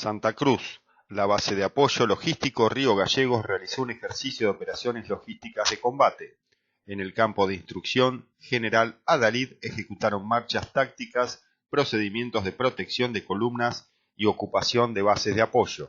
Santa Cruz. La base de apoyo logístico Río Gallegos realizó un ejercicio de operaciones logísticas de combate. En el campo de instrucción, General Adalid ejecutaron marchas tácticas, procedimientos de protección de columnas y ocupación de bases de apoyo.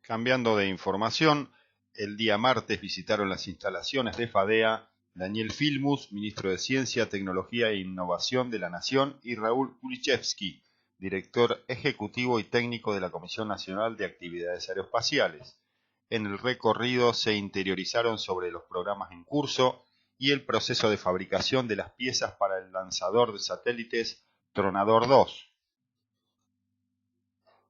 Cambiando de información, el día martes visitaron las instalaciones de FADEA Daniel Filmus, ministro de Ciencia, Tecnología e Innovación de la Nación, y Raúl Kulichevsky, director ejecutivo y técnico de la Comisión Nacional de Actividades Aeroespaciales. En el recorrido se interiorizaron sobre los programas en curso y el proceso de fabricación de las piezas para el lanzador de satélites Tronador 2.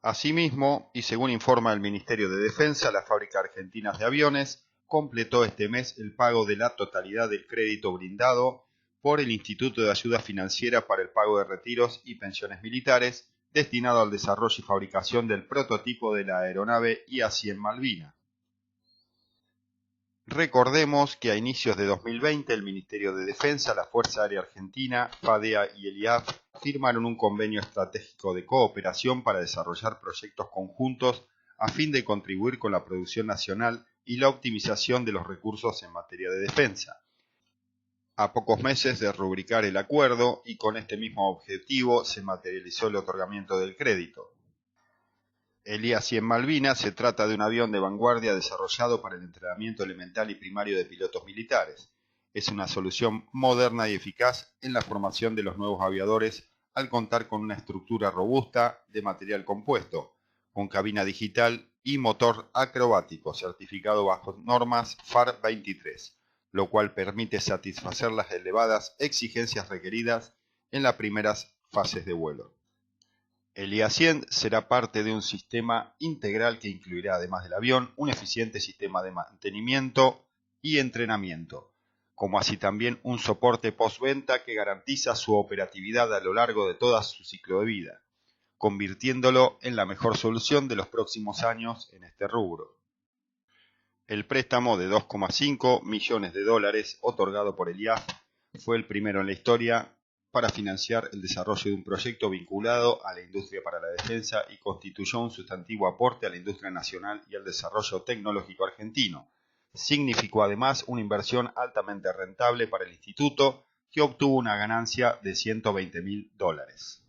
Asimismo, y según informa el Ministerio de Defensa, la Fábrica Argentina de Aviones completó este mes el pago de la totalidad del crédito brindado por el Instituto de Ayuda Financiera para el Pago de Retiros y Pensiones Militares, destinado al desarrollo y fabricación del prototipo de la aeronave IA-100 Malvina. Recordemos que a inicios de 2020 el Ministerio de Defensa, la Fuerza Aérea Argentina, FADEA y el IAF firmaron un convenio estratégico de cooperación para desarrollar proyectos conjuntos a fin de contribuir con la producción nacional y la optimización de los recursos en materia de defensa. A pocos meses de rubricar el acuerdo y con este mismo objetivo se materializó el otorgamiento del crédito. El IA-100 Malvina se trata de un avión de vanguardia desarrollado para el entrenamiento elemental y primario de pilotos militares. Es una solución moderna y eficaz en la formación de los nuevos aviadores al contar con una estructura robusta de material compuesto, con cabina digital y motor acrobático certificado bajo normas FAR 23, lo cual permite satisfacer las elevadas exigencias requeridas en las primeras fases de vuelo. El IA-100 será parte de un sistema integral que incluirá, además del avión, un eficiente sistema de mantenimiento y entrenamiento, como así también un soporte postventa que garantiza su operatividad a lo largo de todo su ciclo de vida, convirtiéndolo en la mejor solución de los próximos años en este rubro. El préstamo de $2,5 millones otorgado por el IAF fue el primero en la historia para financiar el desarrollo de un proyecto vinculado a la industria para la defensa y constituyó un sustantivo aporte a la industria nacional y al desarrollo tecnológico argentino. Significó además una inversión altamente rentable para el instituto, que obtuvo una ganancia de $120.000.